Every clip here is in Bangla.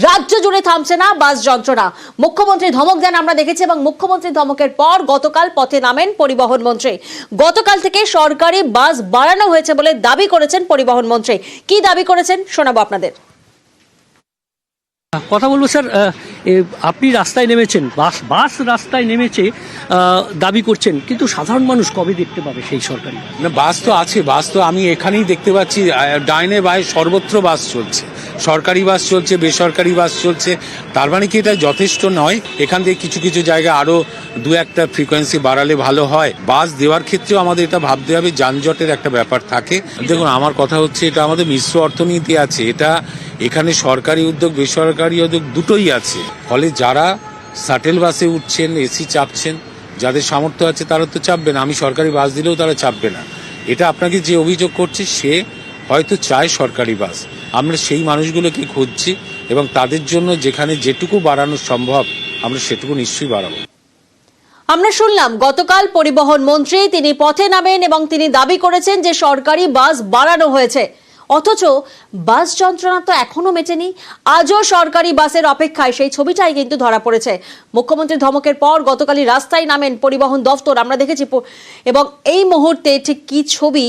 রাজ্য জুড়ে থামছে না বাস যন্ত্রণা। মুখ্যমন্ত্রী ধমক দেন আমরা দেখেছি এবং মুখ্যমন্ত্রী ধমকের পর গতকাল পথে নামেন পরিবহন মন্ত্রী। গতকাল থেকে সরকারি বাস বাড়ানো হয়েছে বলে দাবি করেছেন পরিবহন মন্ত্রী। কি দাবি করেছেন শোনাবো আপনাদের। কথা বলবো স্যার, আপনি রাস্তায় নেমেছেন, বাস রাস্তায় নেমেছে, দাবি করছেন, কিন্তু সাধারণ মানুষ কবে দেখতে পাবে সেই সরকারি? না, বাস তো আছে, বাস তো আমি এখানেই দেখতে পাচ্ছি, ডাইনে বায়ে সর্বত্র বাস চলছে, সরকারি বাস চলছে, বেসরকারি বাস চলছে। তার মানে কি এটা যথেষ্ট নয়? এখান থেকে কিছু কিছু জায়গায় আরো দু একটা ফ্রিকোয়েন্সি বাড়ালে ভালো হয়। বাস দেওয়ার ক্ষেত্রেও আমাদের এটা ভাবতে হবে, যানজটের একটা ব্যাপার থাকে। দেখুন, আমার কথা হচ্ছে এটা আমাদের মিশ্র অর্থনীতি আছে, এটা এখানে সরকারি উদ্যোগ বেসরকারি উদ্যোগ দুটোই আছে। ফলে যারা শাটেল বাসে উঠছেন, এসি চাপছেন, যাদের সামর্থ্য আছে তারা তো চাপবেন, আমি সরকারি বাস দিলেও তারা চাপবে না। এটা আপনাকে যে অভিযোগ করছে সে হয়তো চায় সরকারি বাস, আমরা সেই মানুষগুলোকে খুঁজছি এবং তাদের জন্য যেখানে যেটুকু বাড়ানো সম্ভব আমরা সেটুকু নিশ্চয়ই বাড়াবো। আমরা শুনলাম গতকাল পরিবহন মন্ত্রী তিনি পথে নামেন এবং তিনি দাবি করেছেন যে সরকারি বাস বাড়ানো হয়েছে, অথচ বাস যন্ত্রণা তো এখনো মেটেনি। আজও সরকারি বাসের অপেক্ষায়, সেই ছবিটাই কিন্তু ধরা পড়েছে। মুখ্যমন্ত্রীর ধমকের পর গতকালই রাস্তায় নামেন পরিবহন দফতর, আমরা দেখেছি। এবং এই মুহূর্তে ঠিক কি ছবি,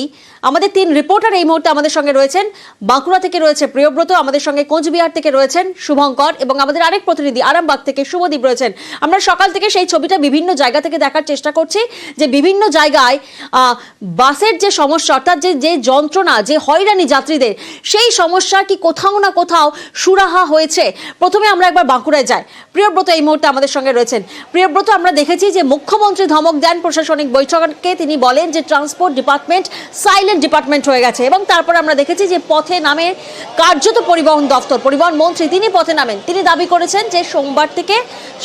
আমাদের তিন রিপোর্টার এই মুহূর্তে আমাদের সঙ্গে রয়েছেন। বাঁকুড়া থেকে রয়েছে প্রিয়ব্রত, আমাদের সঙ্গে কোচবিহার থেকে রয়েছেন শুভঙ্কর এবং আমাদের আরেক প্রতিনিধি আরামবাগ থেকে শুভদীপ রয়েছেন। আমরা সকাল থেকে সেই ছবিটা বিভিন্ন জায়গা থেকে দেখার চেষ্টা করছি যে বিভিন্ন জায়গায় বাসের যে সমস্যা, অর্থাৎ যে যন্ত্রণা, যে হয়রানি যাত্রীদের, সেই সমস্যা কি কোথাও না কোথাও সুরাহা হয়েছে। প্রথমে আমরা একবার বাঁকুড়ায় যাই। প্রিয়ব্রত এই মুহূর্তে আমাদের সঙ্গে রয়েছেন। প্রিয়ব্রত, আমরা দেখেছি যে মুখ্যমন্ত্রী ধমক দেন প্রশাসনিক বৈঠকে, তিনি বলেন যে ট্রান্সপোর্ট ডিপার্টমেন্ট সাইলেন্ট ডিপার্টমেন্ট হয়ে গেছে এবং তারপর আমরা দেখেছি যে পথে নামে কার্যত পরিবহন দফতর, পরিবহন মন্ত্রী তিনি পথে নামেন, তিনি দাবি করেছেন যে সোমবার থেকে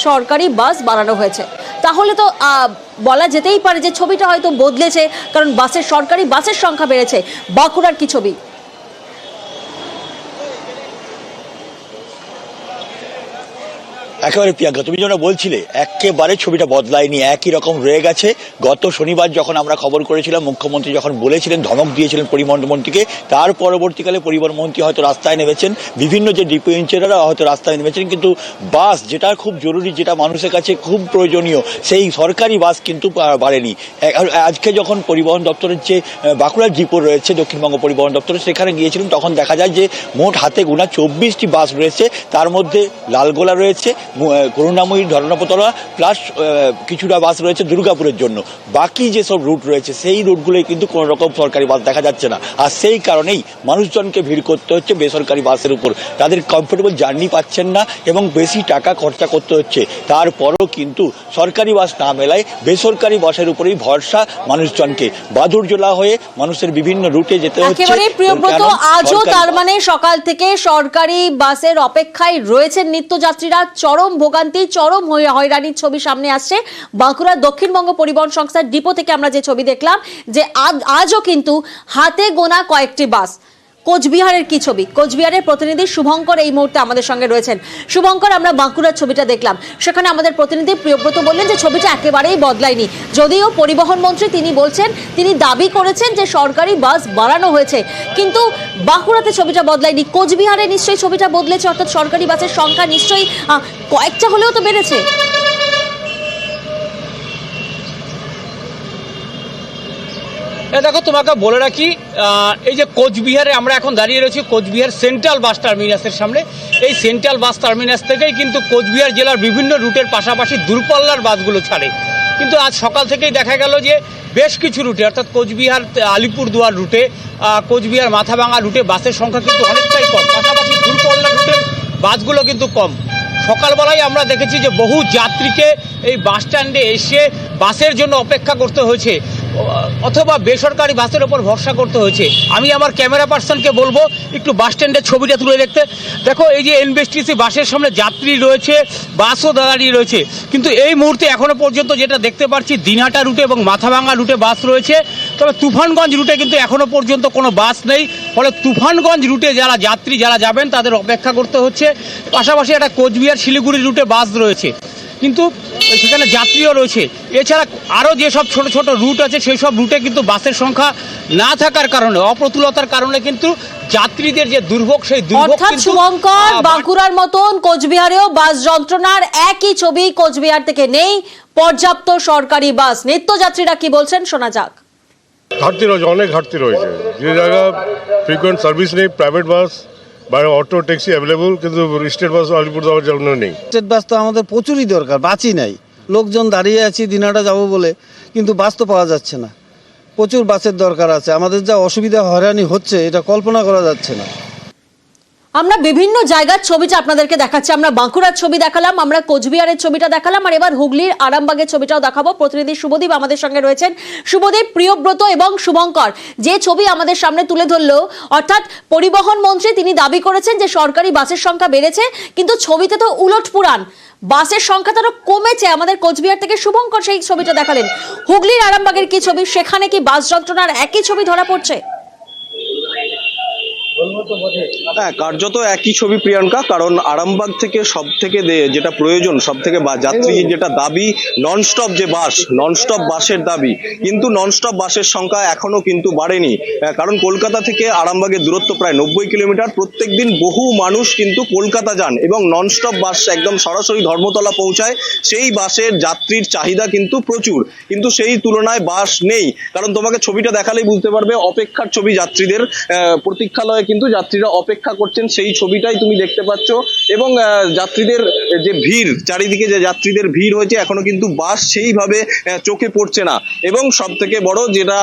সরকারি বাস বাড়ানো হয়েছে। তাহলে তো বলা যেতেই পারে যে ছবিটা হয়তো বদলেছে, কারণ সরকারি বাসের সংখ্যা বেড়েছে। বাঁকুড়ার কি ছবি? একেবারে প্রিয়াঙ্কা, তুমি যেটা বলছিলে একেবারে ছবিটা বদলায়নি, একই রকম রয়ে গেছে। গত শনিবার যখন আমরা খবর করেছিলাম, মুখ্যমন্ত্রী যখন বলেছিলেন, ধমক দিয়েছিলেন পরিবহন মন্ত্রীকে, তার পরবর্তীকালে পরিবহন মন্ত্রী হয়তো রাস্তায় নেমেছেন, বিভিন্ন যে ডিপো ইঞ্জিনিয়াররা হয়তো রাস্তায় নেমেছেন, কিন্তু বাস যেটা খুব জরুরি, যেটা মানুষের কাছে খুব প্রয়োজনীয়, সেই সরকারি বাস কিন্তু বাড়েনি। আজকে যখন পরিবহন দপ্তরের যে বাঁকুড়ার ডিপো রয়েছে দক্ষিণবঙ্গ পরিবহন দপ্তরে, সেখানে গিয়েছিলেন, তখন দেখা যায় যে মোট হাতে গোনা 24টি বাস রয়েছে। তার মধ্যে লালগোলা রয়েছে, করুণাময়ী, ধর্ণাপতলা, প্লাস কিছুটা বাস রয়েছে দুর্গাপুরের জন্য। বাকি যেসব রুট রয়েছে সেই রুটগুলোই কিন্তু কোনো রকম সরকারি বাস দেখা যাচ্ছে না। আর সেই কারণেই মানুষজনকে ভিড় করতে হচ্ছে বেসরকারি বাসের উপর, তাদের কমফোর্টেবল জার্নি পাচ্ছেন না এবং বেশি টাকা খরচা করতে হচ্ছে। তারপরও কিন্তু সরকারি বাস না মেলায় বেসরকারি বাসের উপরেই ভরসা মানুষজনকে, বাদুড়জোলা হয়ে মানুষের বিভিন্ন রুটে যেতে হচ্ছে। প্রিয়ব্রত, আজও তার মানে সকাল থেকে সরকারি বাসের অপেক্ষায় রয়েছেন নিত্যযাত্রীরা। চরম ভোগান্তি, চরম হয়রানির ছবি সামনে আসছে বাঁকুড়ার দক্ষিণবঙ্গ পরিবহন সংস্থার ডিপো থেকে। আমরা যে ছবি দেখলাম যে আজও কিন্তু হাতে গোনা কয়েকটি বাস। কোচবিহারের কি ছবি? কোচবিহারের প্রতিনিধি শুভঙ্কর এই মুহূর্তে আমাদের সঙ্গে রয়েছেন। শুভঙ্কর, আমরা বাঁকুড়ার ছবিটা দেখলাম, সেখানে আমাদের প্রতিনিধি প্রিয়ব্রত বললেন যে ছবিটা একেবারেই বদলায়নি। যদিও পরিবহন মন্ত্রী তিনি বলছেন, তিনি দাবি করেছেন যে সরকারি বাস বাড়ানো হয়েছে, কিন্তু বাঁকুড়াতে ছবিটা বদলায়নি। কোচবিহারে নিশ্চয়ই ছবিটা বদলেছে, অর্থাৎ সরকারি বাসের সংখ্যা নিশ্চয়ই কয়েকটা হলেও তো বেড়েছে। দেখো, তোমাকে বলে রাখি, এই যে কোচবিহারে আমরা এখন দাঁড়িয়ে রয়েছি, কোচবিহার সেন্ট্রাল বাস টার্মিনাসের সামনে। এই সেন্ট্রাল বাস টার্মিনাস থেকেই কিন্তু কোচবিহার জেলার বিভিন্ন রুটের পাশাপাশি দূরপাল্লার বাসগুলো ছাড়ে। কিন্তু আজ সকাল থেকেই দেখা গেল যে বেশ কিছু রুটে, অর্থাৎ কোচবিহার আলিপুরদুয়ার রুটে, কোচবিহার মাথাভাঙা রুটে বাসের সংখ্যা কিন্তু অনেকটাই কম, পাশাপাশি দূরপাল্লার রুটের বাসগুলো কিন্তু কম। সকালবেলায় আমরা দেখেছি যে বহু যাত্রীকে এই বাস স্ট্যান্ডে এসে বাসের জন্য অপেক্ষা করতে হয়েছে, অথবা বেসরকারি বাসের ওপর ভরসা করতে হয়েছে। আমি আমার ক্যামেরা পার্সনকে বলবো একটু বাস স্ট্যান্ডের ছবিটা তুলে দেখতে। দেখো, এই যে এনবিএসটিসি বাসের সামনে যাত্রী রয়েছে, বাসও দাঁড়িয়ে রয়েছে, কিন্তু এই মুহূর্তে এখনো পর্যন্ত যেটা দেখতে পাচ্ছি, দিনহাটা রুটে এবং মাথাভাঙা রুটে বাস রয়েছে, তবে তুফানগঞ্জ রুটে কিন্তু এখনো পর্যন্ত কোনো বাস নেই। ফলে তুফানগঞ্জ রুটে যাত্রী যারা যাবেন তাদের অপেক্ষা করতে হচ্ছে। পাশাপাশি একটা কোচবিহার শিলিগুড়ি রুটে বাস রয়েছে। কিন্তু সেখানে যাত্রীও রয়েছে। এছাড়া আরও যেসব ছোট ছোট রুট আছে সেই সব রুটে কিন্তু বাসের সংখ্যা না থাকার কারণে, অপ্রতুলতার কারণে কিন্তু যাত্রীদের যে দুর্ভোগ, সেই দুর্ভোগ অর্থাৎ কিন্তু শুভঙ্কর, বাঁকুড়ার মতন কোচবিহারেও বাস যন্ত্রণার একই ছবি কোচবিহার থেকে নেই পর্যাপ্ত সরকারি বাস। নিত্যযাত্রীরা কি বলছেন শোনা যাক। ঘাটতি রয়েছে, অনেক ঘাটতি রয়েছে। যে জায়গা ফ্রিকোয়েন্ট সার্ভিস নেই, প্রাইভেট বাস বা অটো ট্যাক্সি অ্যাভেলেবল, কিন্তু স্টেট বাস আলিপুর যাওয়ার জন্য নেই। স্টেট বাস তো আমাদের প্রচুরই দরকার, বাসই নাই। লোকজন দাঁড়িয়ে আছি দিনাটা যাব বলে, কিন্তু বাস তো পাওয়া যাচ্ছে না। প্রচুর বাসের দরকার আছে। আমাদের যা অসুবিধা হয়রানি হচ্ছে এটা কল্পনা করা যাচ্ছে না। আমরা বিভিন্ন জায়গার ছবিটা আপনাদেরকে দেখাচ্ছি। আমরা বাঁকুড়ার ছবি দেখালাম, আমরা কোচবিহারের ছবিটা দেখালাম, আর এবার হুগলির আরামবাগের ছবিটাও দেখাবো। প্রতিনিধি শুভদীপ আমাদের সঙ্গে রয়েছেন। শুভদীপ, প্রিয়ব্রত এবং শুভঙ্কর যে ছবি আমাদের সামনে তুলে ধরলো, অর্থাৎ পরিবহন মন্ত্রী তিনি দাবি করেছেন যে সরকারি বাসের সংখ্যা বেড়েছে, কিন্তু ছবিতে তো উলট পুরাণ, বাসের সংখ্যা তারও কমেছে। আমাদের কোচবিহার থেকে শুভঙ্কর সেই ছবিটা দেখালেন। হুগলির আরামবাগের কি ছবি, সেখানে কি বাস যন্ত্রণার একই ছবি ধরা পড়ছে? হ্যাঁ, কার্যত একই ছবি প্রিয়াঙ্কা। কারণ আরামবাগ থেকে সব থেকে যেটা প্রয়োজন, সব থেকে যাত্রীর যেটা দাবি, ননস্টপ যে বাস, ননস্টপ বাসের দাবি, কিন্তু ননস্টপ বাসের সংখ্যা এখনো কিন্তু বাড়েনি। কারণ কলকাতা থেকে আরামবাগের দূরত্ব প্রায় 90 কিলোমিটার। প্রত্যেকদিন বহু মানুষ কিন্তু কলকাতা যান এবং ননস্টপ বাস একদম সরাসরি ধর্মতলা পৌঁছায়। সেই বাসের যাত্রীর চাহিদা কিন্তু প্রচুর, কিন্তু সেই তুলনায় বাস নেই। কারণ তোমাকে ছবিটা দেখালেই বুঝতে পারবে, অপেক্ষার ছবি যাত্রীদের। প্রতীক্ষালয়ে কিন্তু যাত্রীরা অপেক্ষা করছেন, সেই ছবিটাই তুমি দেখতে পাচ্ছ। এবং যাত্রীদের যে ভিড়, চারিদিকে যে যাত্রীদের ভিড় হয়েছে, এখনো কিন্তু বাস সেইভাবে চোখে পড়ছে না। এবং সব থেকে বড় যেটা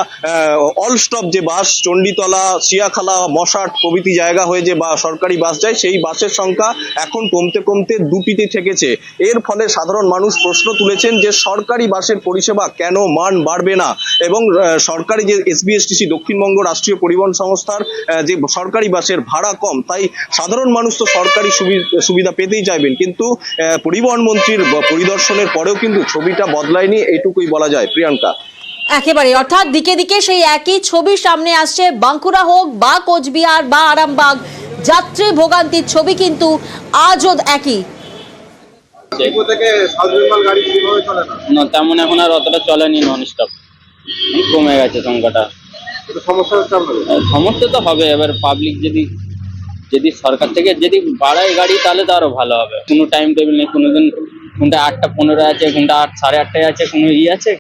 অল স্টপ যে বাস, চণ্ডীতলা, সিয়াখালা, মশাট প্রভৃতি জায়গা হয়ে যে সরকারি বাস যায়, সেই বাসের সংখ্যা এখন কমতে কমতে 2টিতে ঠেকেছে। এর ফলে সাধারণ মানুষ প্রশ্ন তুলেছেন যে সরকারি বাসের পরিষেবা কেন মান বাড়বে না, এবং সরকারি যে এসবিএসটিসি দক্ষিণবঙ্গ রাষ্ট্রীয় পরিবহন সংস্থার যে সরকারি বাসের ভাড়া কম, তাই সাধারণ মানুষ তো সরকারি সুবিধা পেতেই চাইবেন। কিন্তু পরিবহন মন্ত্রীর পরিদর্শনের পরেও কিন্তু ছবিটা বদলায়নি, এইটুকুই বলা যায় প্রিয়াঙ্কা। একেবারে, অর্থাৎ দিকে দিকে সেই একই ছবি সামনে আসছে। বাঁকুড়া হোক বা কোচবিহার বা আরামবাগ, যাত্রী ভোগান্তির ছবি কিন্তু আজও একই। না, তেমন এখন আর অতটা চলেনি, নন স্টপ কমে গেছে সংখ্যাটা। সমস্যা তো হবে। এবার পাবলিক যদি সরকার থেকে যদি বাড়ায় গাড়ি, তাহলে তো আরো ভালো হবে। কোনো টাইম টেবিল নেই, কোনোদিন কোনটা 8টা 15 আছে, কোনটা 8 সাড়ে 8টায় আছে, কোনো আছে।